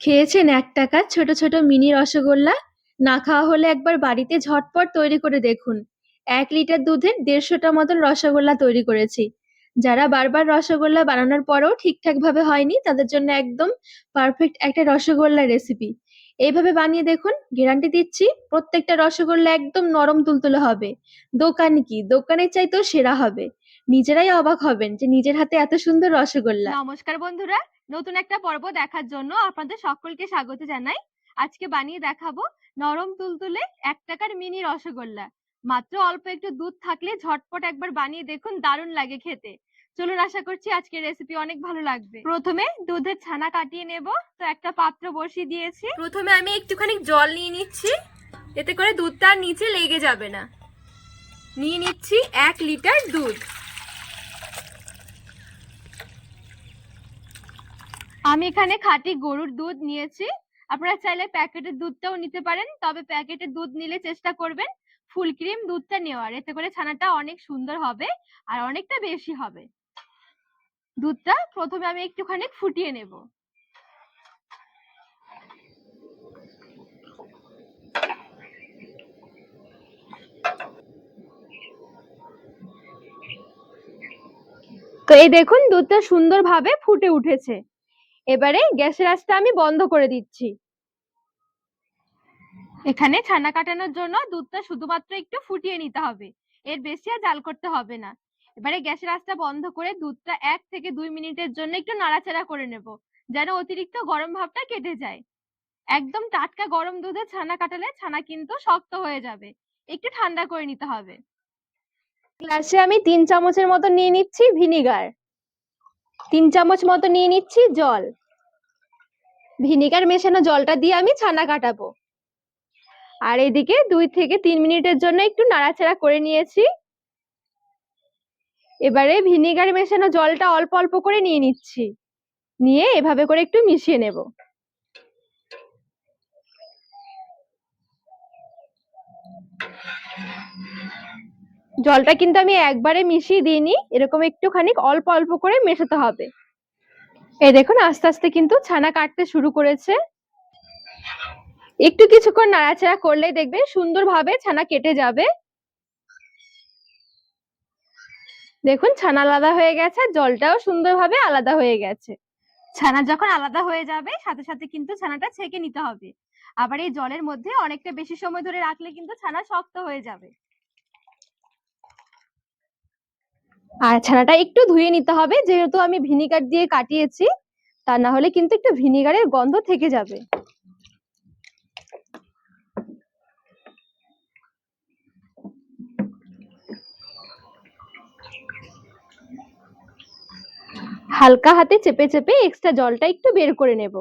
খেয়েছেন ১ টাকার ছোট, ছোট মিনি রসগোল্লা? না খাওয়া হলে একবার বাড়িতে ঝটপট তৈরি করে দেখুন। ১ লিটার দুধের ১৫০ টা মতন রসগোল্লা তৈরি করেছি। যারা বারবার রসগোল্লা বানানোর পরেও ঠিকঠাকভাবে হয়নি, তাদের জন্য একদম পারফেক্ট একটা রসগোল্লার রেসিপি। এইভাবে বানিয়ে দেখুন, গ্যারান্টি দিচ্ছি প্রত্যেকটা রসগোল্লা একদম নরম তুলতুলে হবে। দোকান কি, দোকানের চাইতেও সেরা হবে। নিজেরাই অবাক হবেন যে নিজের হাতে এত সুন্দর রসগোল্লা। নমস্কার বন্ধুরা, নতুন একটা পর্ব দেখার জন্য আপনাদের সকলকে স্বাগত জানাই। আজকে বানিয়ে দেখাবো নরম তুলতুলে ১ টাকার মিনি রসগোল্লা। মাত্র অল্প একটু দুধ থাকলে ঝটপট একবার বানিয়ে দেখুন, দারুণ লাগে খেতে। চলুন, আশা করছি আজকের রেসিপি অনেক ভালো লাগবে। প্রথমে দুধের ছানা কাটিয়ে নেব। তো একটা পাত্র বসিয়ে দিয়েছি। প্রথমে আমি একটুখানি জল নিয়ে নিচ্ছি, এতে করে দুধটা আর নিচে লেগে যাবে না। নিয়ে নিচ্ছি ১ লিটার দুধ। আমি এখানে খাঁটি গরুর দুধ নিয়েছি। আপনারা চাইলে প্যাকেটের দুধটাও নিতে পারেন, তবে প্যাকেটের দুধ নিলে চেষ্টা করবেন ফুল ক্রিম দুধটা নেওয়ার, এতে করে ছানাটা অনেক সুন্দর হবে আর অনেকটা বেশি হবে। দুধটা প্রথমে আমি একটুখানি ফুটিয়ে নেব। তো এই দেখুন, দুধটা সুন্দরভাবে ফুটে উঠেছে। এবারে গ্যাসের আঁচটা আমি বন্ধ করে দিচ্ছি। এখানে ছানা কাটানোর জন্য দুধটা শুধুমাত্র একটু ফুটিয়ে নিতে হবে, এর বেশি আর জাল করতে হবে না। এবারে গ্যাসের আঁচটা বন্ধ করে দুধটা ১ থেকে ২ মিনিটের জন্য একটু নাড়াচাড়া করে নেব, যেন অতিরিক্ত গরম ভাবটা কেটে যায়। একদম টাটকা গরম দুধে ছানা কাটালে ছানা কিন্তু শক্ত হয়ে যাবে, একটু ঠান্ডা করে নিতে হবে। গ্লাসে আমি ৩ চামচের মতো নিয়ে নিচ্ছি ভিনিগার, ৩ চামচ মতো নিয়ে নিচ্ছি জল। ভিনিগার মেশানো জলটা দিয়ে আমি ছানা কাটাবো। আর এদিকে ২ থেকে ৩ মিনিটের জন্য একটু নাড়াচাড়া করে নিয়েছি। এবারে ভিনিগার মেশানো জলটা অল্প অল্প করে নিয়ে নিচ্ছি, নিয়ে এভাবে করে একটু মিশিয়ে নেব। জলটা কিন্তু আমি একবারে মিশিয়ে দিইনি, এরকম একটুখানি অল্প অল্প করে মেশাতে হবে। এই দেখুন, আস্তে আস্তে কিন্তু ছানা কাটতে শুরু করেছে। একটু কিছুক্ষণ নাড়াচাড়া করলেই দেখবেন সুন্দরভাবে ছানা কেটে যাবে। দেখুন, ছানা আলাদা হয়ে গেছে, জলটাও সুন্দরভাবে আলাদা হয়ে গেছে। ছানা যখন আলাদা হয়ে যাবে, সাথে সাথে কিন্তু ছানাটা ছেঁকে নিতে হবে। আবার এই জলের মধ্যে অনেকটা বেশি সময় ধরে রাখলে কিন্তু ছানা শক্ত হয়ে যাবে। আর ছানাটা একটু ধুয়ে নিতে হবে, যেহেতু আমি ভিনিগার দিয়ে কাটিয়েছি, তা না হলে কিন্তু একটু ভিনিগারের গন্ধ থেকে যাবে। হালকা হাতে চেপে চেপে এক্সট্রা জলটা একটু বের করে নেব।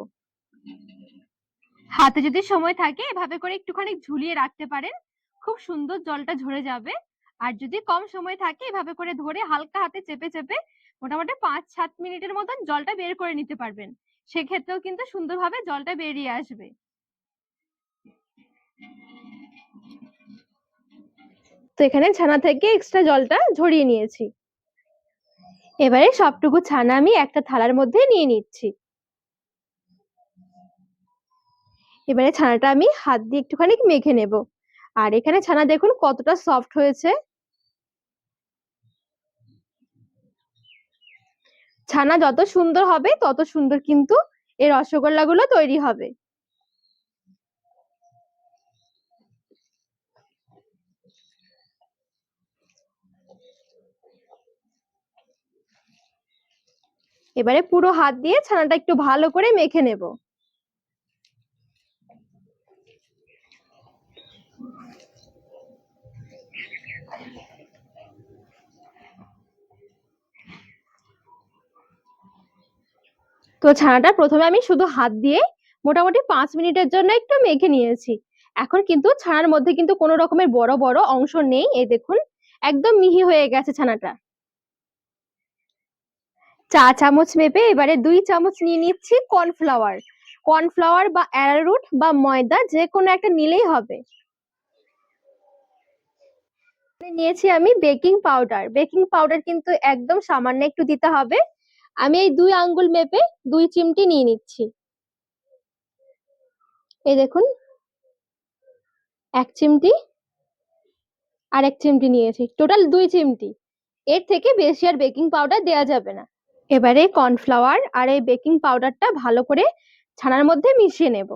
হাতে যদি সময় থাকে এভাবে করে একটুখানি ঝুলিয়ে রাখতে পারেন, খুব সুন্দর জলটা ঝরে যাবে। আর যদি কম সময় থাকে এভাবে করে ধরে হালকা হাতে চেপে চেপে মোটামুটি ৫-৭ মিনিটের মতন জলটা বের করে নিতে পারবেন, সেক্ষেত্রেও কিন্তু সুন্দরভাবে জলটা বেরিয়ে আসবে। তো এখানে ছানা থেকে এক্সট্রা জলটা ঝরিয়ে নিয়েছি। এবারে সবটুকু ছানা আমি একটা থালার মধ্যে নিয়ে নিচ্ছি। এবারে ছানাটা আমি হাত দিয়ে একটুখানি মেখে নেব। আর এখানে ছানা দেখুন কতটা সফট হয়েছে। ছানা যত সুন্দর হবে তত সুন্দর কিন্তু এই রসগোল্লাগুলো তৈরি হবে। এবারে পুরো হাত দিয়ে ছানাটা একটু ভালো করে মেখে নেব। তো ছানাটা প্রথমে আমি শুধু হাত দিয়ে মোটামুটি ৫ মিনিটের জন্য একটু মেখে নিয়েছি। এখন কিন্তু ছানার মধ্যে কিন্তু কোনো রকমের বড় বড় অংশ নেই, এই দেখুন একদম মিহি হয়ে গেছে ছানাটা। চা চামচ মেপে এবারে ২ চামচ নিয়ে নিচ্ছি কর্নফ্লাওয়ার। কর্নফ্লাওয়ার বা অ্যারারুট বা ময়দা যে কোনো একটা নিলেই হবে। নিয়েছি আমি বেকিং পাউডার। বেকিং পাউডার কিন্তু একদম সামান্য একটু দিতে হবে। আমি এই ২ আঙ্গুল মেপে ২ চিমটি নিয়ে নিচ্ছি। এই দেখুন, 1 চিমটি আর 1 চিমটি নিয়েছি, টোটাল 2 চিমটি। এর থেকে বেশি আর বেকিং পাউডার দেওয়া যাবে না। এবারে কর্নফ্লাওয়ার আর এই বেকিং পাউডারটা ভালো করে ছানার মধ্যে মিশিয়ে নেব।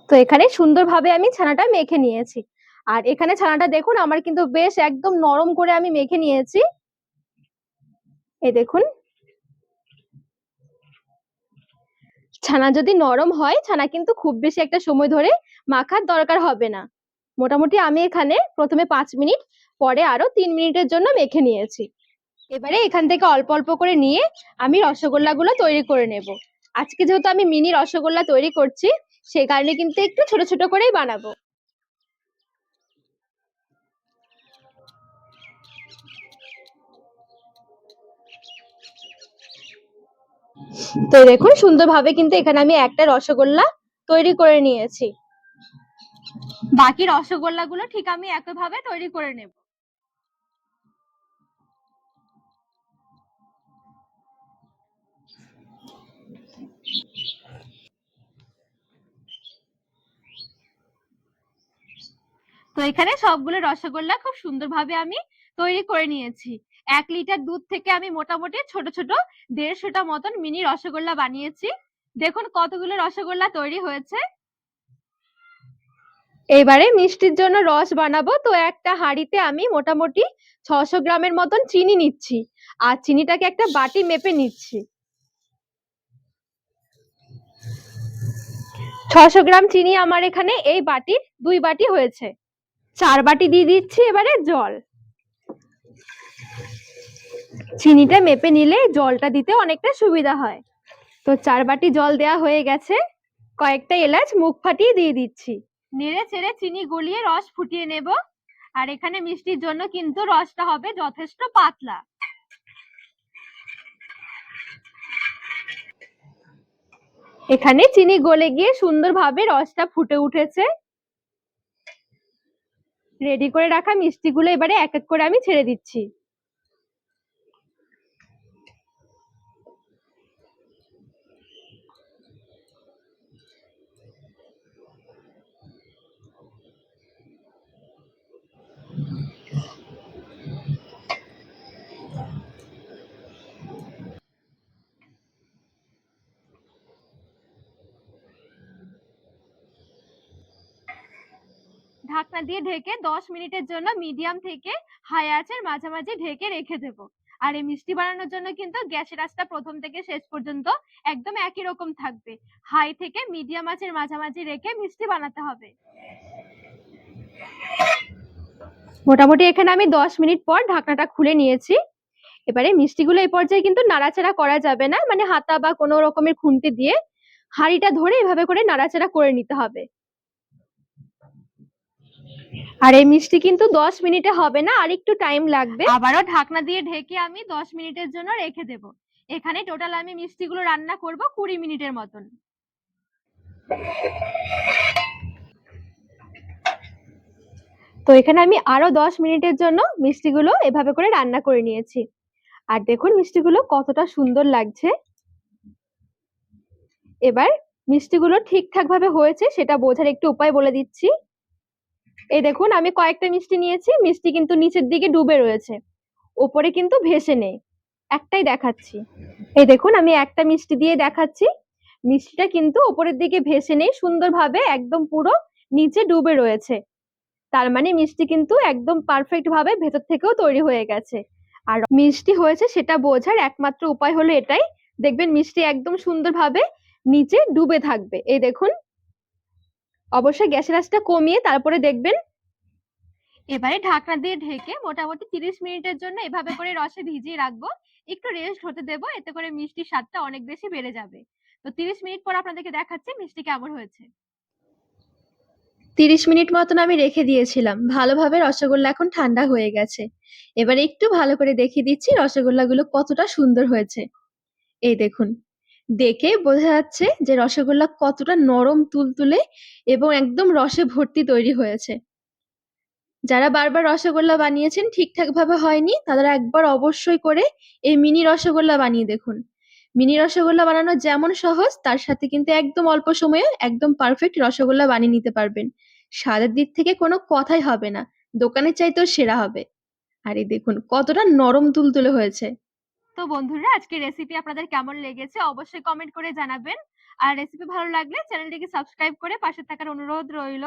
তো এখানে সুন্দরভাবে আমি ছানাটা মেখে নিয়েছি। আর এখানে ছানাটা দেখুন আমার কিন্তু বেশ একদম নরম করে আমি মেখে নিয়েছি। এই দেখুন, ছানা যদি নরম হয়, ছানা কিন্তু খুব বেশি একটা সময় ধরে মাখার দরকার হবে না। মোটামুটি আমি এখানে প্রথমে 5 মিনিট, পরে আরো 3 মিনিটের জন্য মেখে নিয়েছি। এবারে এখান থেকে অল্প অল্প করে নিয়ে আমি রসগোল্লাগুলো তৈরি করে নেব। আজকে যেহেতু আমি মিনি রসগোল্লা তৈরি করছি, সেই কারণে কিন্তু একটু ছোট ছোট করেই বানাবো। তো দেখুন সুন্দরভাবে কিন্তু এখানে আমি একটা রসগোল্লা তৈরি করে নিয়েছি। বাকি রসগোল্লাগুলো ঠিক আমি একইভাবে তৈরি করে নেব। তো এখানে সবগুলো রসগোল্লা খুব সুন্দরভাবে আমি তৈরি করে নিয়েছি। 1 লিটার দুধ থেকে আমি মোটামুটি ছোট ছোট 150টা মতন মিনি রসগোল্লা বানিয়েছি। দেখুন কতগুলো রসগোল্লা তৈরি হয়েছে। এবারে মিষ্টির জন্য রস বানাবো, তো একটা হাঁড়িতে আমি মোটামুটি 600 গ্রামের মতন চিনি নিচ্ছি। আর চিনিটাকে একটা বাটি মেপে নিচ্ছি। 600 গ্রাম চিনি আমার এখানে এই বাটির 2 বাটি হয়েছে। 4 বাটি দিয়ে দিচ্ছি এবারে জল। চিনিটা মেপে নিলে জলটা দিতে অনেকটা সুবিধা হয়। তো 4 বাটি জল দেয়া হয়ে গেছে। কয়েকটা এলাচ মুখ ফাটিয়ে দিয়ে দিচ্ছি। নেড়ে চেড়ে চিনি গলিয়ে রস ফুটিয়ে নেব। আর এখানে মিষ্টির জন্য কিন্তু রসটা হবে যথেষ্ট পাতলা। এখানে চিনি গলে গিয়ে সুন্দরভাবে রসটা ফুটে উঠেছে। রেডি করে রাখা মিষ্টিগুলো এবারে এক এক করে আমি ছেড়ে দিচ্ছি। ঢাকনা দিয়ে ঢেকে 10 মিনিটের জন্য মিডিয়াম থেকে হাই আঁচের মাঝামাঝি ঢেকে রেখে দেব। আর এই মিষ্টি বানানোর জন্য কিন্তু গ্যাসের আঁচটা প্রথম থেকে শেষ পর্যন্ত একদম একই রকম থাকবে। হাই থেকে মিডিয়াম আঁচের মাঝামাঝি রেখে মিষ্টি বানাতে হবে। মোটামুটি এখানে আমি 10 মিনিট পর ঢাকনাটা খুলে নিয়েছি। এবারে মিষ্টিগুলো এই পর্যায়ে কিন্তু নাড়াচাড়া করা যাবে না, মানে হাতা বা কোনো রকমের খুন্তি দিয়ে হাঁড়িটা ধরে এভাবে করে নাড়াচাড়া করে নিতে হবে। আর এই মিষ্টি কিন্তু 10 মিনিটে হবে না, আর একটু টাইম লাগবে। আবারও ঢাকনা দিয়ে ঢেকে আমি 10 মিনিটের জন্য রেখে দেব। এখানে টোটাল আমি মিষ্টিগুলো রান্না করব 20 মিনিটের মতন। তো এখানে আমি আরো 10 মিনিটের জন্য মিষ্টিগুলো এভাবে করে রান্না করে নিয়েছি। আর দেখুন মিষ্টিগুলো কতটা সুন্দর লাগছে। এবার মিষ্টিগুলো ঠিকঠাক ভাবে হয়েছে সেটা বোঝার একটু উপায় বলে দিচ্ছি। এই দেখুন আমি কয়েকটা মিষ্টি নিয়েছি, মিষ্টি কিন্তু নিচের দিকে ডুবে রয়েছে, ওপরে কিন্তু ভেসে নেই। একটাই দেখাচ্ছি। এই দেখুন আমি একটা মিষ্টি দিয়ে দেখাচ্ছি, মিষ্টিটা কিন্তু ওপরের দিকে ভেসে নেই, সুন্দরভাবে একদম পুরো নিচে ডুবে রয়েছে। তার মানে মিষ্টি কিন্তু একদম পারফেক্ট ভাবে ভেতর থেকেও তৈরি হয়ে গেছে। আর মিষ্টি হয়েছে সেটা বোঝার একমাত্র উপায় হলো এটাই, দেখবেন মিষ্টি একদম সুন্দরভাবে নিচে ডুবে থাকবে। এই দেখুন, অবশ্যই গ্যাসের আঁচটা কমিয়ে তারপরে দেখবেন। এবারে ঢাকনা দিয়ে ঢেকে মোটামুটি 30 মিনিটের জন্য এভাবে করে রসে ভিজিয়ে রাখবো। একটু রেস্ট হতে দেবো, এতে করে মিষ্টির স্বাদটা অনেক বেশি বেড়ে যাবে। তো 30 মিনিট পর আপনাদেরকে দেখাচ্ছি মিষ্টি কেমন হয়েছে। 30 মিনিট মতন আমি রেখে দিয়েছিলাম, ভালোভাবে রসগোল্লা এখন ঠান্ডা হয়ে গেছে। এবারে একটু ভালো করে দেখিয়ে দিচ্ছি রসগোল্লাগুলো কতটা সুন্দর হয়েছে। এই দেখুন, দেখেই বোঝা যাচ্ছে যে রসগোল্লা কতটা নরম তুলতুলে এবং একদম রসে ভর্তি তৈরি হয়েছে। যারা বারবার রসগোল্লা বানিয়েছেন ঠিকঠাকভাবে হয়নি, তারা একবার অবশ্যই করে এই মিনি রসগোল্লা বানিয়ে দেখুন। মিনি রসগোল্লা বানানো যেমন সহজ, তার সাথে কিন্তু একদম অল্প সময়ে একদম পারফেক্ট রসগোল্লা বানিয়ে নিতে পারবেন। স্বাদের দিক থেকে কোনো কথাই হবে না, দোকানের চাইতেও সেরা হবে। আর এই দেখুন কতটা নরম তুলতুলে হয়েছে। তো বন্ধুরা, আজকের রেসিপি আপনাদের কেমন লেগেছে অবশ্যই কমেন্ট করে জানাবেন। আর রেসিপি ভালো লাগলে চ্যানেলটিকে সাবস্ক্রাইব করে পাশে থাকার অনুরোধ রইল।